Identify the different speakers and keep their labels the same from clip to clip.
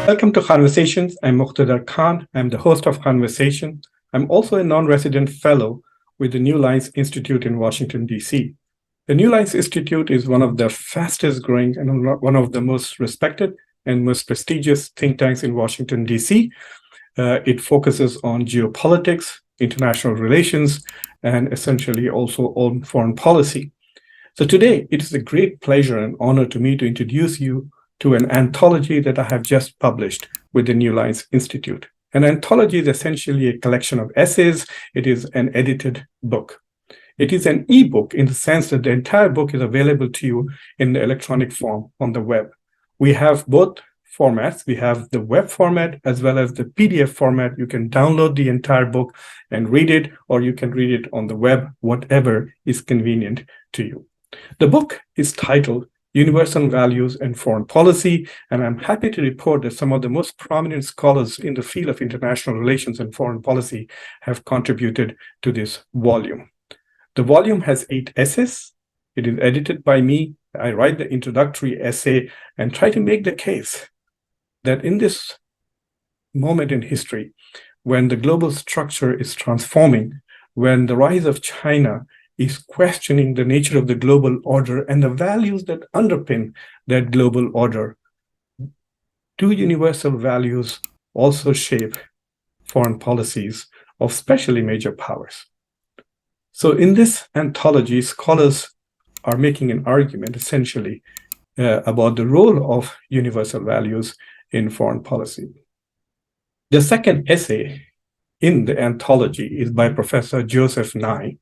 Speaker 1: Welcome to Conversations. I'm Muqtedar Khan. I'm the host of Conversation. I'm also a non-resident fellow with the New Lines Institute in Washington, D.C. The New Lines Institute is one of the fastest growing and one of the most respected and most prestigious think tanks in Washington, D.C. It focuses on geopolitics, international relations, and essentially also on foreign policy. So today, it is a great pleasure and honor to me to introduce you to an anthology that I have just published with the New Lines Institute. An anthology is essentially a collection of essays. It is an edited book. It is an ebook in the sense that the entire book is available to you in the electronic form on the web. We have both formats. We have the web format as well as the PDF format. You can download the entire book and read it, or you can read it on the web, whatever is convenient to you. The book is titled Universal Values and Foreign Policy, and I'm happy to report that some of the most prominent scholars in the field of international relations and foreign policy have contributed to this volume. The volume has 8 essays. It is edited by me. I write the introductory essay and try to make the case that in this moment in history, when the global structure is transforming, when the rise of China is questioning the nature of the global order and the values that underpin that global order, do universal values also shape foreign policies of especially major powers? So in this anthology, scholars are making an argument essentially about the role of universal values in foreign policy. The second essay in the anthology is by Professor Joseph Nye,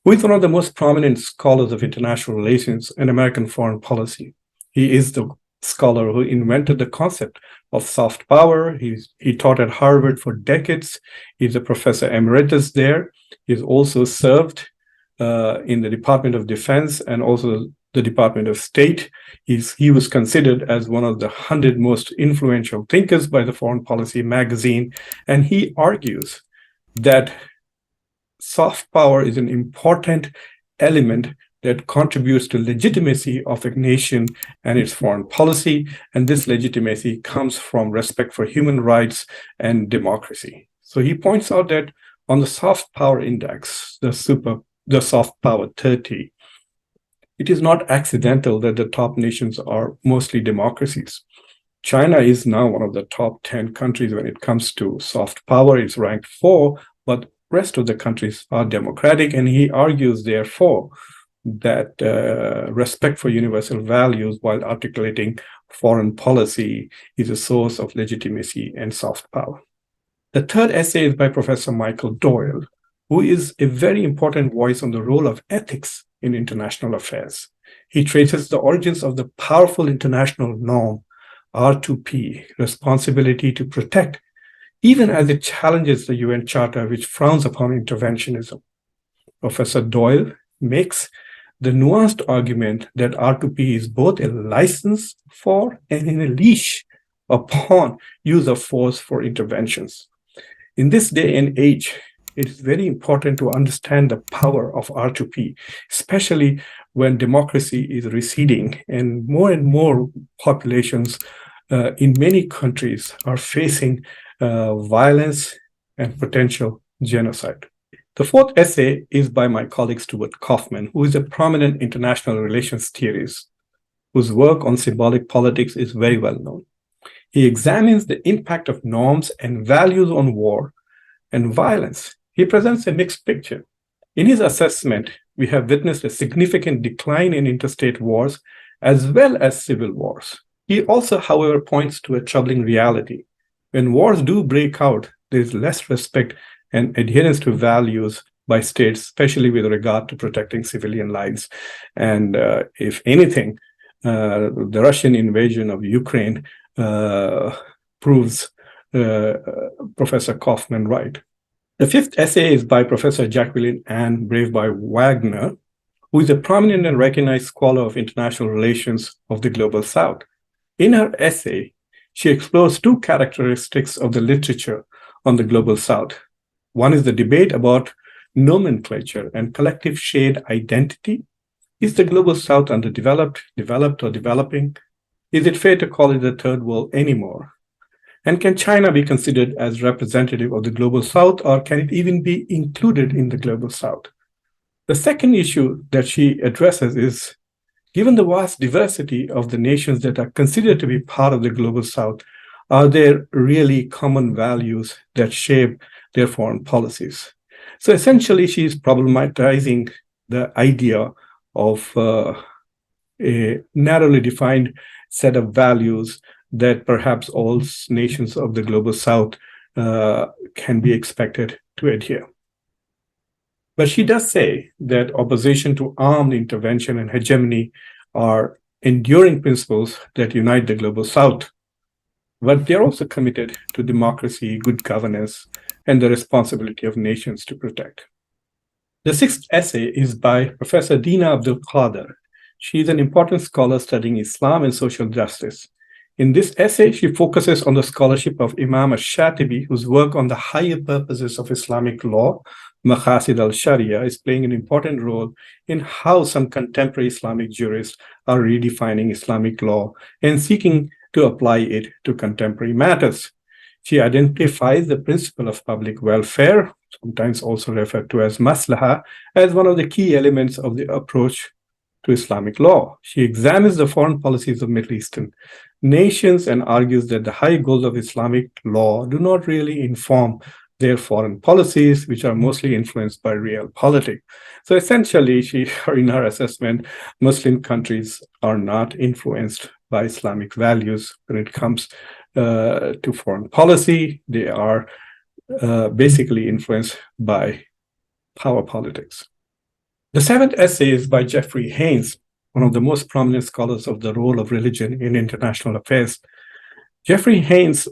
Speaker 1: who is one of the most prominent scholars of international relations and American foreign policy. He is the scholar who invented the concept of soft power. He taught at Harvard for decades. He's a professor emeritus there. He's also served in the Department of Defense and also the Department of State. He was considered as one of the 100 most influential thinkers by the Foreign Policy magazine, and he argues that soft power is an important element that contributes to legitimacy of a nation and its foreign policy, and this legitimacy comes from respect for human rights and democracy. So he points out that on the soft power index, the soft power 30, it is not accidental that the top nations are mostly democracies. China is now one of the top 10 countries when it comes to soft power. It's ranked 4, but rest of the countries are democratic, and he argues, therefore, that respect for universal values while articulating foreign policy is a source of legitimacy and soft power. The third essay is by Professor Michael Doyle, who is a very important voice on the role of ethics in international affairs. He traces the origins of the powerful international norm, R2P, responsibility to protect, even as it challenges the UN Charter, which frowns upon interventionism. Professor Doyle makes the nuanced argument that R2P is both a license for and a leash upon use of force for interventions. In this day and age, it is very important to understand the power of R2P, especially when democracy is receding and more populations in many countries are facing violence and potential genocide. The fourth essay is by my colleague Stuart Kaufman, who is a prominent international relations theorist whose work on symbolic politics is very well known. He examines the impact of norms and values on war and violence. He presents a mixed picture. In his assessment, we have witnessed a significant decline in interstate wars as well as civil wars. He also, however, points to a troubling reality. When wars do break out, there is less respect and adherence to values by states, especially with regard to protecting civilian lives. And if anything, the Russian invasion of Ukraine proves Professor Kaufman right. The fifth essay is by Professor Jacqueline Wagner, who is a prominent and recognized scholar of international relations of the Global South. In her essay, she explores 2 characteristics of the literature on the Global South. One is the debate about nomenclature and collective shared identity. Is the Global South underdeveloped, developed, or developing? Is it fair to call it the Third World anymore? And can China be considered as representative of the global south, or can it even be included in the global south? The second issue that she addresses is, given the vast diversity of the nations that are considered to be part of the global south, are there really common values that shape their foreign policies? So essentially, she's problematizing the idea of a narrowly defined set of values that perhaps all nations of the global south can be expected to adhere. But she does say that opposition to armed intervention and hegemony are enduring principles that unite the global south. But they're also committed to democracy, good governance, and the responsibility of nations to protect. The sixth essay is by Professor Dina Abdul Khader. She is an important scholar studying Islam and social justice. In this essay, she focuses on the scholarship of Imam al-Shatibi, whose work on the higher purposes of Islamic law, Maqasid al-Sharia, is playing an important role in how some contemporary Islamic jurists are redefining Islamic law and seeking to apply it to contemporary matters. She identifies the principle of public welfare, sometimes also referred to as maslaha, as one of the key elements of the approach to Islamic law. She examines the foreign policies of Middle Eastern nations and argues that the high goals of Islamic law do not really inform their foreign policies, which are mostly influenced by realpolitik. So essentially, in her assessment, Muslim countries are not influenced by Islamic values when it comes to foreign policy. They are basically influenced by power politics. The seventh essay is by Jeffrey Haynes, one of the most prominent scholars of the role of religion in international affairs. Jeffrey Haynes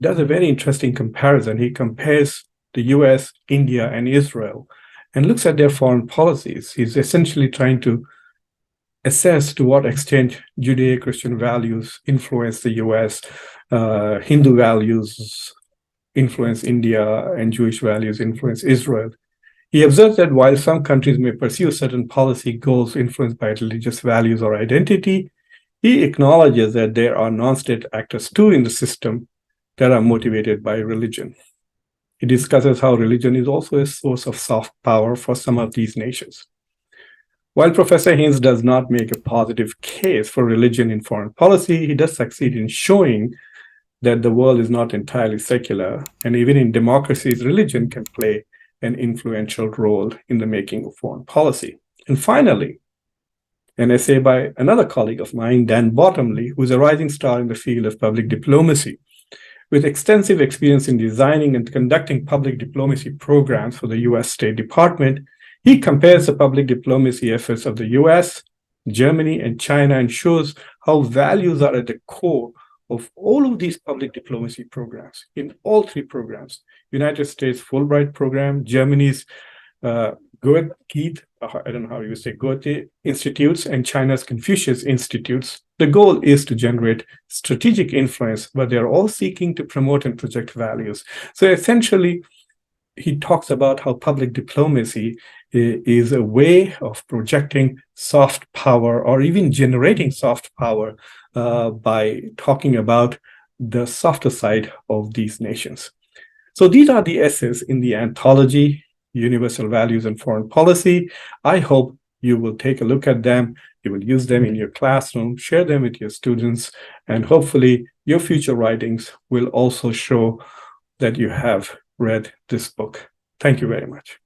Speaker 1: does a very interesting comparison. He compares the US, India, and Israel and looks at their foreign policies. He's essentially trying to assess to what extent Judeo-Christian values influence the US, Hindu values influence India, and Jewish values influence Israel. He observes that while some countries may pursue certain policy goals influenced by religious values or identity, he acknowledges that there are non-state actors too in the system that are motivated by religion. He discusses how religion is also a source of soft power for some of these nations. While Professor Haynes does not make a positive case for religion in foreign policy, he does succeed in showing that the world is not entirely secular, and even in democracies, religion can play an influential role in the making of foreign policy. And finally, an essay by another colleague of mine, Dan Bottomley, who's a rising star in the field of public diplomacy. With extensive experience in designing and conducting public diplomacy programs for the US State Department, he compares the public diplomacy efforts of the US, Germany, and China and shows how values are at the core of all of these public diplomacy programs, in all three programs: United States Fulbright program, Germany's Goethe, I don't know how you say, Goethe Institutes, and China's Confucius Institutes. The goal is to generate strategic influence, but they're all seeking to promote and project values. So essentially, he talks about how public diplomacy is a way of projecting soft power or even generating soft power by talking about the softer side of these nations. So these are the essays in the anthology, Universal Values and Foreign Policy. I hope you will take a look at them. You will use them in your classroom, share them with your students, and hopefully your future writings will also show that you have read this book. Thank you very much.